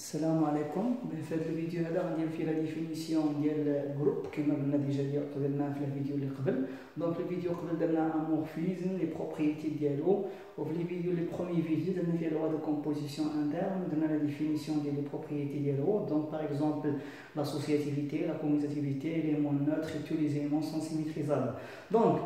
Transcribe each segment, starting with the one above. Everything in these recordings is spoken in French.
السلام عليكم. في هذا الفيديو هذا غندير فيه لا ديفينيسيون ديال جروب كما قلنا ديجا قبلنا في الفيديو اللي قبل. دونك الفيديو قبل درنا ان مورفيزم لي بروبريتي ديالو، وفي لي فيديو لي بروميي فيديو درنا فيه لوا دو كومبوزيسيون انترن، درنا لا ديفينيسيون ديال لي بروبريتي ديالو. دونك باغ اكزومبل l'associativité, la commutativité, les éléments neutres et tous les éléments sont symétrisables. Donc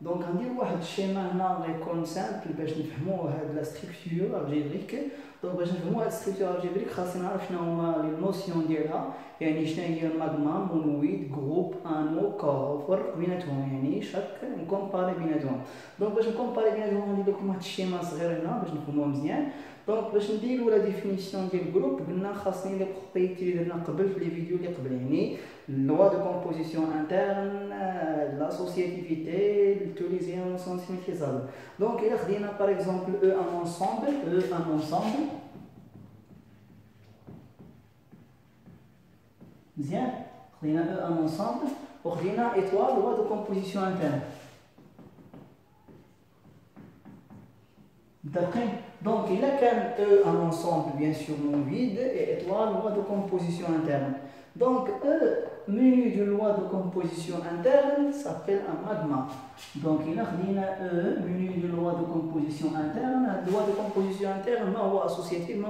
غندير واحد الشيما هنا غيكون سامبل باش نفهموا هاد لا ستركتور الجبريك. دونك باش نفهموا هاد الستركتور الجبريك خاصنا نعرف شنو هما لي نوسيون ديالها، يعني شنو هي ماغما، مونويد، جروب، انو، كور، وفرق بيناتهم، يعني شاك نكومباري بيناتهم. دونك باش نكومباري بيناتهم غندير لكم واحد الشيما صغير هنا باش نفهموها مزيان. دونك باش نديرو لا ديفينيسيون ديال جروب قلنا خاصني لي بروبريتي اللي درنا قبل في لي فيديو اللي قبل، يعني loi de composition interne, l'associativité, tous les éléments sont symétrisables. Donc il y a par exemple E en ensemble, bien, il y a E en ensemble, ou il y a étoile, loi de composition interne. D'après, donc il y a qu'un E en ensemble, bien sûr non vide, et étoile, loi de composition interne. Donc, menu de loi de composition interne s'appelle un magma. Donc, il y a menu de loi de composition interne. La loi de composition interne, c'est associatif, c'est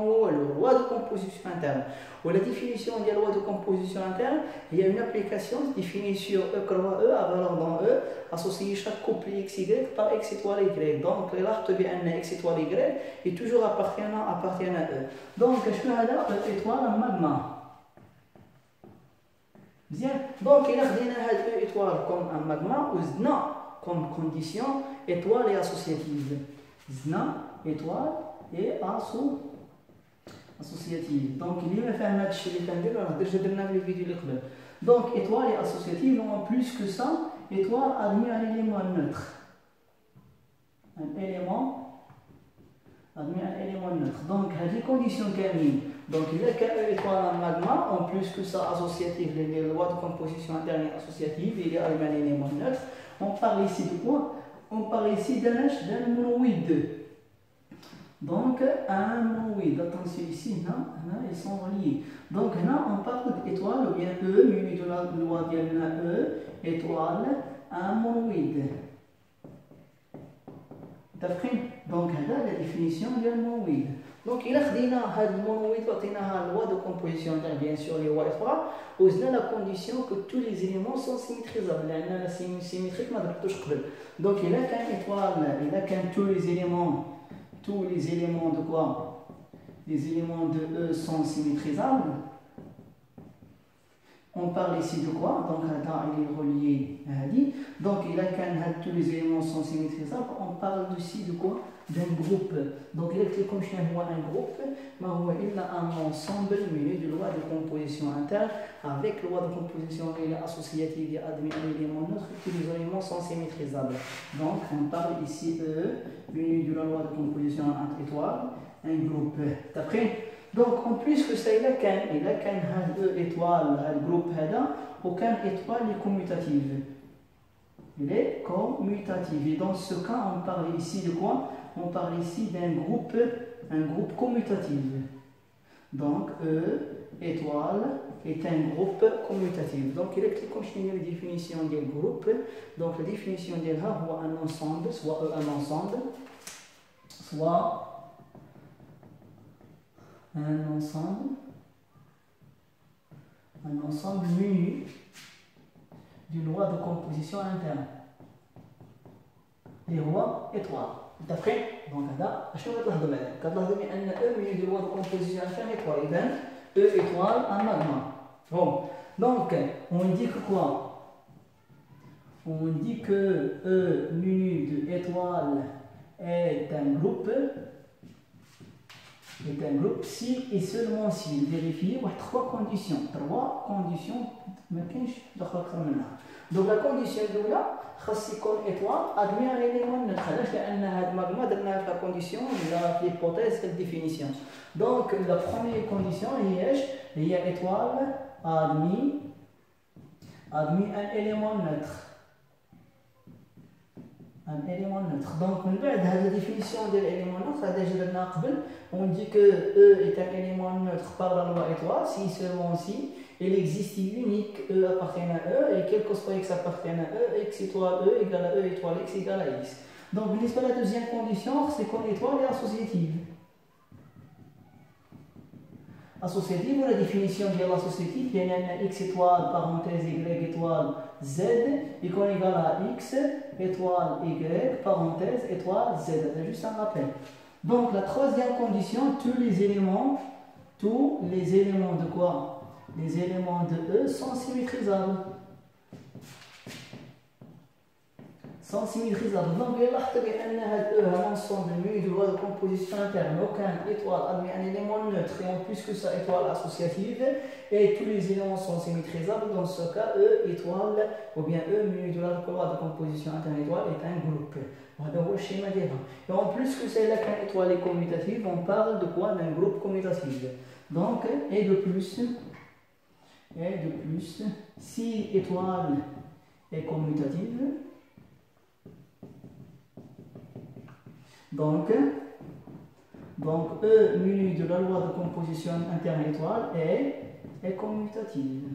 loi de composition interne. Ou la définition de la loi de composition interne, il y a une application définie sur E, croix E, à valeur dans E, associée chaque couple XY par X étoile Y. Donc, l'arbre bien X étoile Y est toujours appartenant à E. Donc, je peux aller E étoile un magma. Bien, donc il a donné cette étoile comme un magma ou zna comme condition étoile et associative. Zna, étoile et associative. Donc il y a fait un match chez les candidats, on a déjà donné les vidéos. Donc étoile et associative, en plus que ça, étoile admet un élément neutre. Admet un élément neutre. Donc il y a des conditions qu'elle. Donc il y a qu'un étoile en magma, en plus que ça associatif, les lois de composition interne et associative, il y a un élément neutre. On parle ici de quoi? On parle ici d'un monoïde. Donc un monoïde, attention ici, là, ils sont reliés. Donc là on parle d'étoile, ou bien E, muni de la loi bien E, étoile, un monoïde. D'après, donc là la définition d'un monoïde. Donc il a dit le monoïde, la loi de composition interne, bien sûr les lois étoiles, où il a la condition que tous les éléments sont symétrisables. La symétrique, donc il a qu'un étoile, il a qu'un tous les éléments de quoi? Les éléments de E sont symétrisables. On parle ici de quoi? Donc là il est relié à Hadi. Donc il a qu'un tous les éléments sont symétrisables. On parle ici de quoi? D'un groupe. Donc il est comme un groupe, mais il a un ensemble de lois de composition interne avec loi de composition associative et admet un élément neutre, tous les éléments sont symétrisables. Donc on parle ici menu de la loi de composition entre étoiles, un groupe. D'après, donc en plus que ça il a qu'un étoile, un groupe aucun étoile est commutative. Il est commutatif. Et dans ce cas, on parle ici de quoi? On parle ici d'un groupe, un groupe commutatif. Donc, E, étoile, est un groupe commutatif. Donc, il est comme je la définition du groupe. Donc, la définition de là, un ensemble, soit un ensemble, soit un ensemble menu d'une loi de composition interne. Les lois étoiles. D'après, donc là, je vais vous dire que E menu de loi de composition interne étoile. Et E étoile en magma. Bon, donc on dit que quoi? On dit que E menu de étoile est un groupe. Est un groupe si et seulement si vérifier trois conditions. Donc la condition de là, c'est qu'on étoile admet un élément neutre. La condition, l'hypothèse, la définition. Donc la première condition, il y a étoile admis un élément neutre. un élément neutre. Donc, la définition de l'élément neutre, on dit que E est un élément neutre par la loi étoile, si seulement si il existe unique E appartient à E et quel que soit X appartient à E, X étoile E égale à E étoile X égale à X. Donc, la deuxième condition, c'est qu'on étoile est associative. Associative, la définition de l'associative, il y a X étoile, parenthèse Y étoile Z, et qu'on égale à X étoile Y, parenthèse étoile Z. C'est juste un rappel. Donc, la troisième condition, tous les éléments de quoi? Les éléments de E sont symétrisables. Sont symétrisables. Donc, il y a un ensemble de loi de composition interne. Aucun étoile admet un élément neutre et en plus que ça, étoile associative. Et tous les éléments sont symétrisables. Dans ce cas, E étoile ou bien E mu de la loi de composition interne étoile est un groupe. Voilà le schéma des rangs. Et en plus que c'est là qu'un étoile est commutative, on parle de quoi? D'un groupe commutatif. Donc, et de plus, si étoile est commutative, donc E muni de la loi de composition interne étoile est commutative.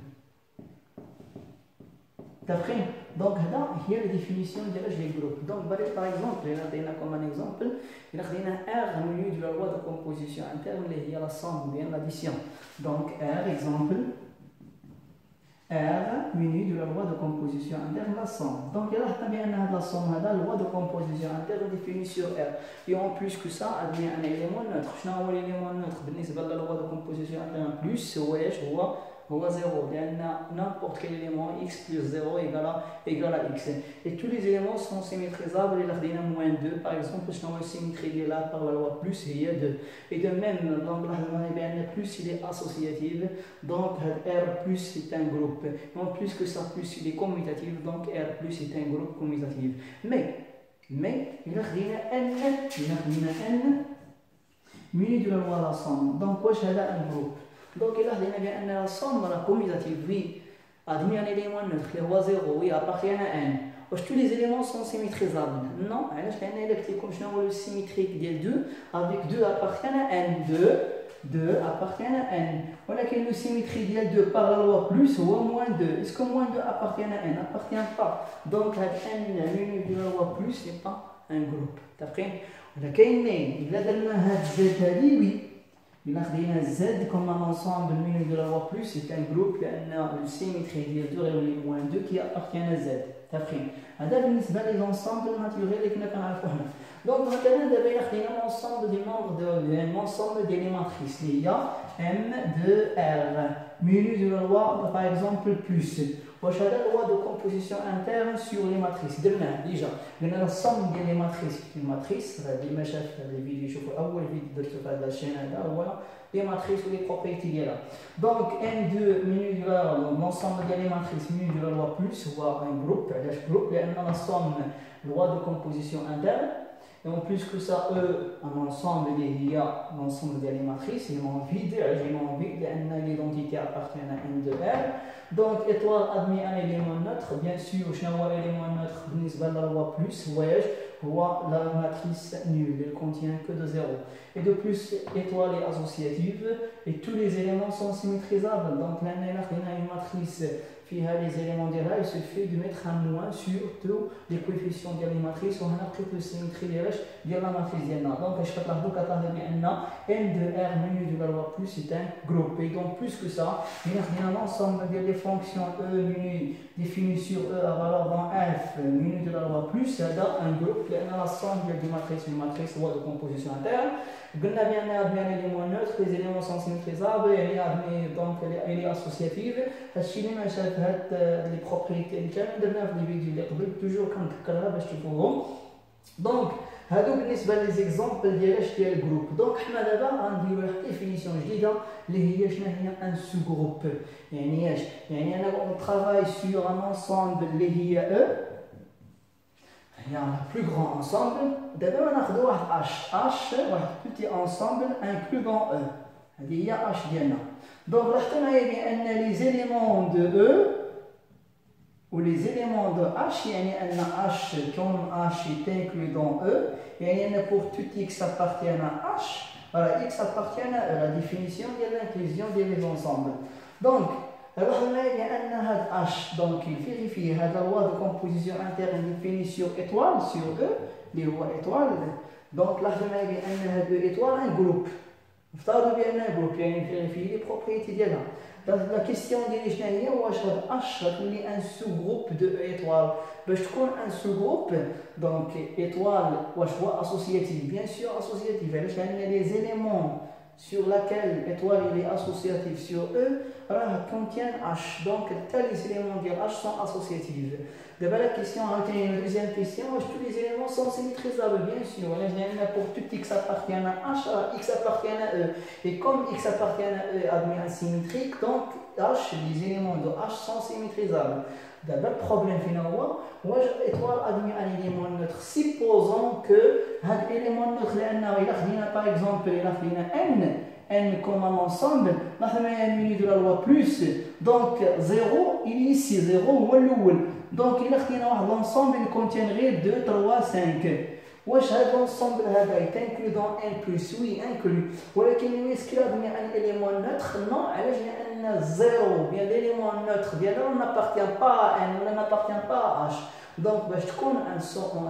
D'après, donc là, il y a la définition des groupes. Donc, par exemple, il y a comme un exemple, il y a R muni de la loi de composition interne, il y a la somme, bien l'addition. Donc, R, exemple, R muni de la loi de composition interne, la somme. Donc, il y a bien la somme, la loi de composition interne définie sur R. Et en plus que ça, il y a un élément neutre. Je n'ai pas l'élément neutre, la loi de composition interne plus, c'est هو 0 لأن n'importe quel élément x plus 0 égale à x. Et tous les éléments sont symétrisables. Il y a moins 2 par exemple, je n'ai symétrie là par la loi plus, il y a 2. Et de même, l'angle plus il est associatif, donc R plus c'est un groupe. En plus que ça plus il est commutatif, donc R plus est un groupe commutatif. Mais il y a n muni de la loi la somme. Donc quoi c'est un groupe? Donc, il y a une somme commutative, oui, admis un élément neutre, qui est 0, oui, appartient à n. Tous les éléments sont symétrisables. Non, il y a une symétrique de 2, avec 2 appartient à n. 2 appartient à n. On a une symétrie de 2 par la loi plus ou moins 2. Est-ce que moins 2 appartient à n? N'appartient pas. Donc, n muni de la loi plus n'est pas un groupe. D'après, on a il a donné oui. Il a Z comme un ensemble muni de la loi plus, c'est un groupe qui a une symétrie de 2 réunis moins 2 qui appartient à Z. D'après, les ensembles naturels qui ne donc, maintenant, il y a un ensemble des membres un ensemble d'élémentrices. Il y a M de R, muni de la loi, par exemple, plus. La loi de composition interne sur les matrices. Déjà, il y a la somme des matrices. Une matrice, les vidéos, la chaîne, les matrices ou les propriétés. Donc, N2 muni de l'ensemble des matrices muni de la loi plus, voire un groupe, il y a la somme loi de composition interne. Et en plus que ça, un ensemble il y a l'ensemble des matrices, ils m'ont vide, l'identité appartient à N de R. Donc, étoile admet un élément neutre, bien sûr, je n'ai pas élément neutre, la loi plus, la matrice nulle, elle contient que de 0. Et de plus, étoile est associative, et tous les éléments sont symétrisables. Donc, là, il y a une matrice. Les éléments de là, il suffit de mettre un moins sur tous les coefficients de la matrice. On a toute la symétrie de la matrice. Donc, je vais vous dire N de R menu de la loi plus c'est un groupe. Et donc, plus que ça, il y a un ensemble des fonctions E menu définies sur E à valeur dans F menu de la loi plus, c'est un groupe. Il y a l'ensemble des matrices, une matrice loi de composition interne. Il y a bien éléments neutres, les éléments sont symétrisables, donc elle est associative. Les propriétés les vidéos toujours donc les exemples des groupes. Donc on a d'abord une définition جديدة un sous-groupe. On travaille sur un ensemble اللي هي E. Il y a un plus grand ensemble. D'abord on a H, un petit ensemble incluant E. Il y a H ديالنا. Donc, les éléments de E ou les éléments de H, il y a un H comme H est inclus dans E, et il y a pour tout X appartient à H, Voilà, X appartient à la définition de l'inclusion des ensembles. Donc, alors on a bien H, donc il vérifie la loi de composition interne définition étoile sur E, les lois étoiles. Donc là, on a bien deux étoiles, un groupe. افترضوا بان جروب يعني نفيريفي لي بروبريتي ديالها. لا كيستيون ديالي شنو هي؟ واش هاد اش غتولي ان سو جروب دو ايطوال؟ باش تكون ان سو جروب دونك ايطوال واش هو اسوسياتيف؟ بيان سور اسوسياتيف. علاش؟ لان لي زيليمون sur laquelle l'étoile est associative sur E contient H. Donc, tous les éléments de H sont associatifs. D'abord, la question, la deuxième question, tous les éléments sont symétrisables, bien sûr. Pour tout X appartient à H, X appartient à E. Et comme X appartient à E admis asymétrique, donc H, les éléments de H sont symétrisables. D'abord, le problème finalement, l'étoile admet un élément neutre. Supposons que l'élément neutre, par exemple, N comme un ensemble, la minute de la loi plus, donc 0, il est ici, 0, donc il y a l'ensemble, il contiendrait 2, 3, 5. واش هذا l'ensemble هذا est inclus dans N plus? Oui, inclus. ولكن est-ce qu'il a donné un élément neutre? Non, علاش؟ لأن 0 bien l'élément neutre ديالو n'appartient pas à N ولا n'appartient pas à H. Donc باش تكون un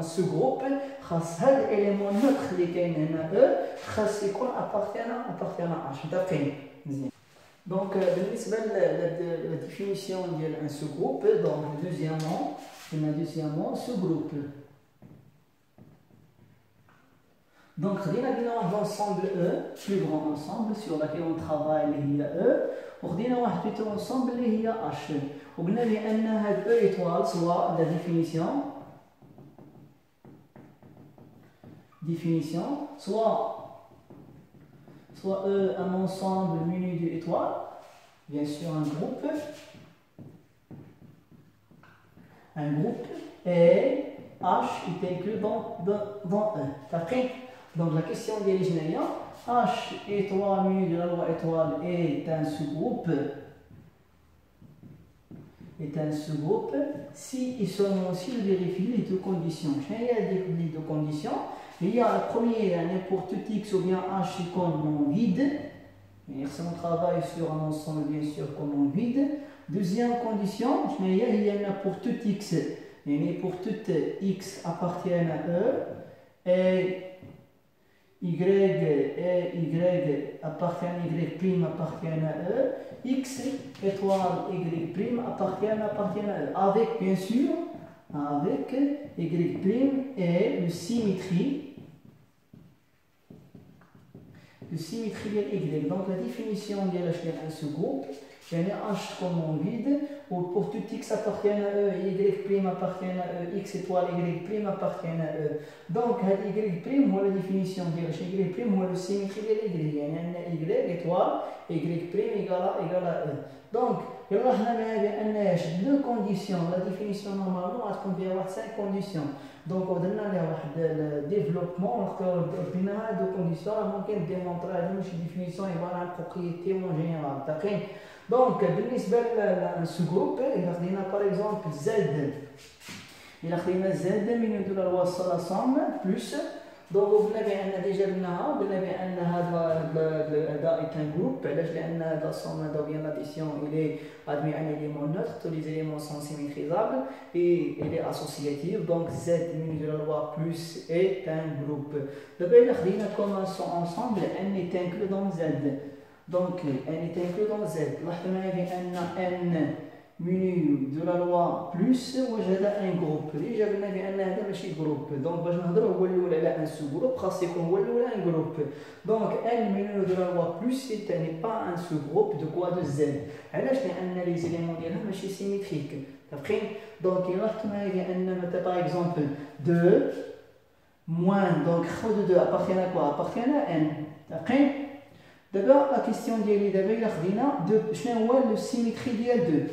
sous-groupe خاص هذا l'élément neutre اللي كاين هنا E خاص يكون appartient à H. متفقين؟ مزيان. Donc بالنسبة la définition ديال un sous-groupe, donc deuxièmement sous-groupe. Donc, on a l'ensemble E, plus grand ensemble sur lequel on travaille, il y a E. On a un petit ensemble, il y a H. On a E étoile, soit la définition, soit E un ensemble muni d'étoiles, bien sûr un groupe, et H est inclus dans E. Après, donc la question de l'ingénieur, H étoile muni de la loi étoile est un sous-groupe si ils sont aussi vérifiés les deux conditions. Il y a les deux conditions. Il y a la première, n'importe X ou bien H comme vide. Et si on travaille sur un ensemble bien sûr comme vide. Deuxième condition, il y a n'importe X. Et pour tout X appartiennent à E et Y appartiennent à Y' appartiennent à E, X étoile Y' appartiennent à E, avec bien sûr avec Y' et le symétrie de Y. Donc la définition de un sous-groupe, il y a H comme vide, ou pour tout X appartient à E, Y' appartient à E, X étoile Y' appartient à E. Donc, Y', moi la définition de Y', moi le symétrie de Y. Il y a Y étoile, Y' égale à E. Donc, il y a deux conditions. La définition normalement, elle contient 5 conditions. Donc, on a le développement, on a deux conditions, on peut démontrer la définition et voir la propriété en général. D'accord? Donc, بالنسبة للسجروب il a par exemple Z. Il a Z من de la loi Salasam plus. Donc, vous avez déjà vu هذا est un groupe. علاش؟ لأن هذا somme ou bien l'addition il est admis un élément neutre. Tous les éléments sont symétrisables et il est associatif. Donc, Z de la loi plus est un groupe. D'abord, il a comme ensemble N est inclus dans Z. Donc, N est inclus dans Z. Là, N menu de la loi plus, وجد un groupe. Déjà, on a vu un groupe. Donc, باش نهضروا على un sous-groupe, خاص يكون هو الأولى un groupe. Donc, N menu de la loi plus n'est pas un sous-groupe de quoi? De Z. علاش؟ لأن les éléments ديالها ماشي symétriques. D'accord? Donc, il a par exemple 2 moins, donc de 2 appartient à quoi? Appartient à N. D'accord? D'abord, la question ديالي دابا إلا خدينا شنو هو le symétrie ديال 2.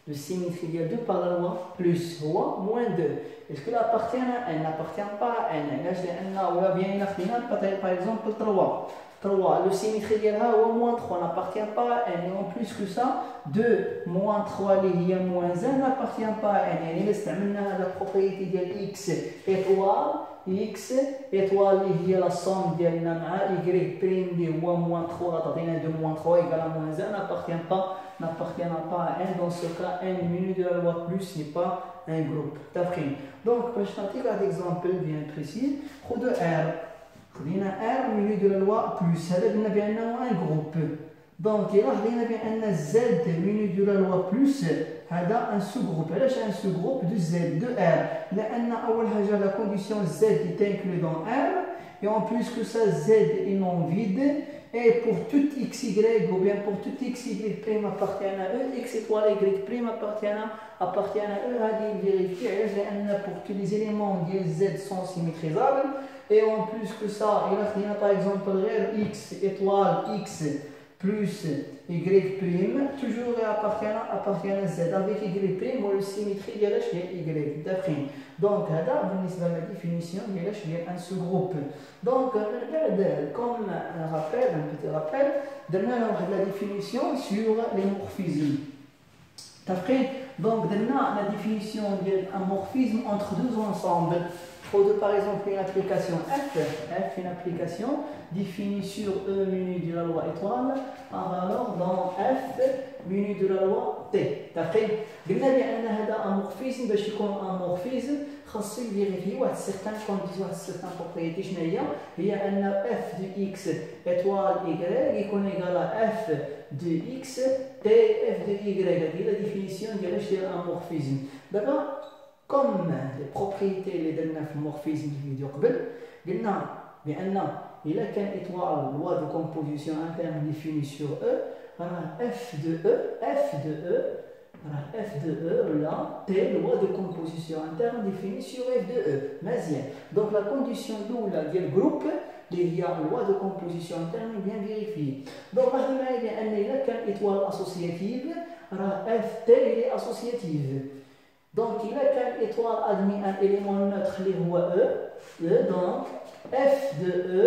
Le symétrie ديال 2 par la loi plus هو moins 2. Est-ce que appartient à N? N'appartient pas à N. علاش؟ لأن ولا bien إلا خدينا par exemple 3. 3, le symétrie ديالها هو moins 3 n'appartient pas à n, et en plus que ça 2 moins 3 اللي هي moins 1 n'appartient pas à n. يعني إلا استعملنا هذا البروبريتي ديال x étoile x étoile اللي هي لا somme ديالنا مع y prime اللي هو moins 3 تعطينا 2 moins 3 égale à moins 1 n'appartient pas à n. Dans ce cas n minus de la loi plus n'est pas un groupe. T'appris. Donc باش نعطيك un exemple bien précis خذ r خدينا r minus de la loi plus هذا قلنا بأنه un groupe. Donc إلا خدينا بأن z minus de la loi plus هذا un sous-groupe. علاش un sous-groupe de z de r؟ لأن أول حاجة la condition z est inclue dans r et en plus que ça z est non vide. Et pour tout xy ou bien pour tout xy prime appartient à e, x étoile y prime appartient à e, هذه vérifier لأن pour tous les éléments de z sont symétrisables. Et en plus que ça, il a par exemple x étoile x plus y prime toujours appartient à z avec y prime ou la symétrie de y d'après. Donc هذا بالنسبة للديفينيسيون ديال un sous-groupe. Donc comme un petit rappel درنا la définition sur les morphismes. D'après donc درنا la définition d'un morphisme entre deux ensembles. Par exemple une application f, une application définie sur E menu de la loi étoile, alors dans f menu de la loi t. D'après, قلنا بأن هذا un morphisme باش يكون un morphisme خاصو يفيريفي واحد certaine condition واحد certaine propriété شنو هي أن f de x étoile y يكون égal à f de x t f de y. هذه la définition ديال un morphisme. D'accord. Comme les propriétés اللي درنا في المورفيزم في الفيديو قبل قلنا بأن إلا كان étoile loi de composition interne définie sur E راه f de E là T loi de composition interne définie sur f de E مزيان. Donc la condition الأولى ديال الجروب اللي هي loi de composition interne bien vérifiée. Donc لاحظوا معايا بأن إلا كان étoile associative راه f T il est associative. Donc, il a qu'un étoile admis un élément neutre, les rois E, donc f de E,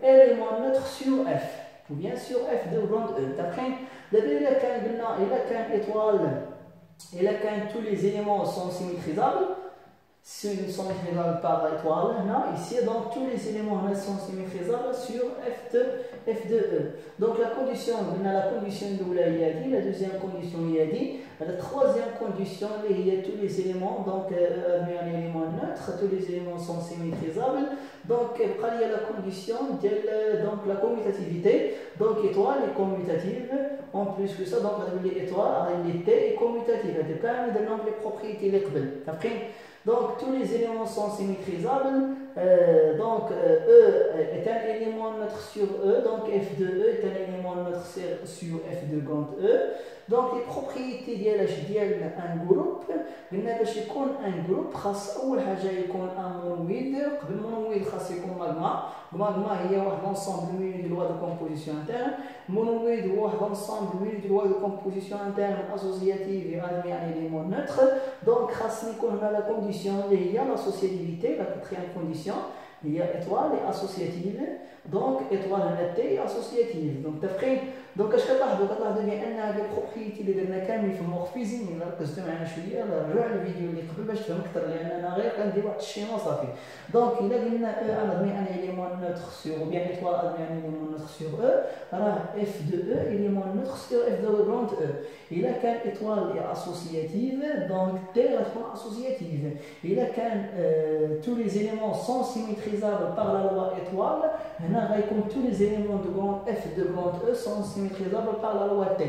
élément neutre sur f, ou bien sur f de grande E. D'après, il a qu'un étoile, il a qu'un tous les éléments sont symétrisables, sont symétrisables par étoile, là, ici, donc tous les éléments sont symétrisables sur f de E. Donc, la condition de la deuxième condition, il a dit, la troisième condition, il y a tous les éléments, donc un élément neutre, tous les éléments sont symétrisables. Donc, il y a la condition de donc, la commutativité. Donc, étoile est commutative. En plus que ça, donc, l'étoile, elle est commutative. C'est quand même les propriétés les après. Donc, tous les éléments sont symétrisables. Donc, E est un élément neutre sur E. Donc, f de E est un élément neutre sur f de grande E. Donc, les propriétés d'un groupe, باش يكون un groupe خاص أول حاجة يكون un monoïde. قبل المونويد خاص يكون ماغما هي واحد l'ensemble muni de loi de composition interne. Monoïde هو واحد l'ensemble muni de loi de composition interne associative et admis un élément neutre. Donc, خاص يكون هنا la condition اللي هي l'associativité, la quatrième condition. Il y a étoile et associative. Donc, étoile et associative. Donc, d'après, donc اش كتلاحظوا بان هذه البروبريتي اللي درنا كامل في المورفيزم الا ركزتوا معنا شويه رجعوا للفيديو اللي قبل باش تفهم اكثر لان انا غير كندير واحد الشيما صافي. دونك الا قلنا انا admis un élément neutre sur ou bien étoile admis un élément neutre sur E راه f de E élément neutre sur f de grande E. الا كان étoile est associative donc T تكون associative. الا كان tous les éléments sont symétrisables par la loi étoile هنا غيكون tous les éléments de grande f de grande E sont symétrisables par la loi T.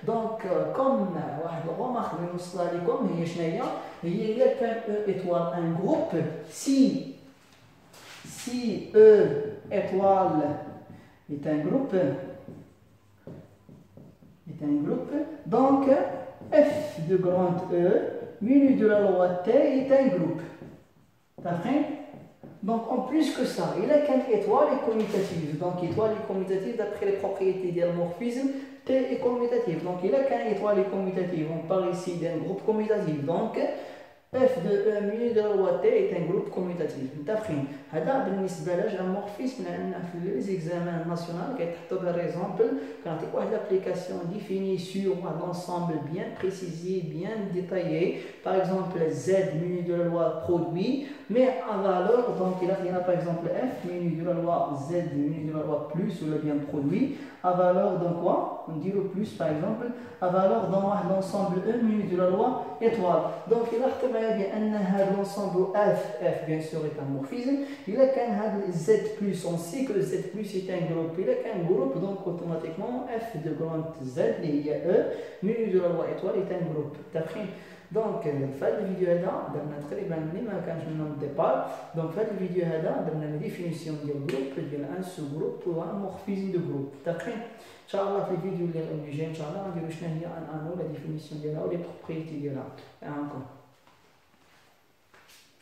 Donc, comme واحد الرمق اللي نوصلها لكم هي شنو هي إلا كان E étoile un groupe si E étoile est un groupe donc f de grande E muni de la loi T est un groupe. D'après. Donc, en plus que ça, il a qu'une étoile est commutative. Donc, étoile est commutative d'après les propriétés du morphisme, T est commutative. Donc, il a qu'une étoile est commutative. On parle ici d'un groupe commutatif. Donc, F de E mu de la loi T est un groupe commutatif. متفقين هذا بالنسبة للمورفيزم لأن في les examens nationaux كيتحطوا par exemple كنعطيك واحد l'application définie sur un ensemble bien précisé, bien détaillé. Par exemple Z mu de la loi produit, mais à valeur, donc il y a par exemple F mu de la loi Z mu de la loi plus ou le bien produit, à valeur dans quoi? On dit le plus par exemple, à valeur dans l'ensemble E mu de la loi étoile. Donc il a بأن هذا l'ensemble F bien sûr est un morphisme. Il a qu'un Z plus, on sait que Z plus est un groupe. Il a qu'un groupe, donc automatiquement F de grande Z, il y a E, mu de la loi étoile est un groupe. D'après donc في هذا الفيديو هذا درنا تقريبا اللي ما كانش منهم الديبار. دونك في هذا الفيديو هذا درنا لا ديفينيسيون ديال جروب ديال ان سو جروب وان مورفيزم دو جروب. داكري ان شاء الله في الفيديو اللي جاي ان شاء الله غنديرو شنو هي ان انو لا ديفينيسيون ديالها و لي بروبريتي ديالها.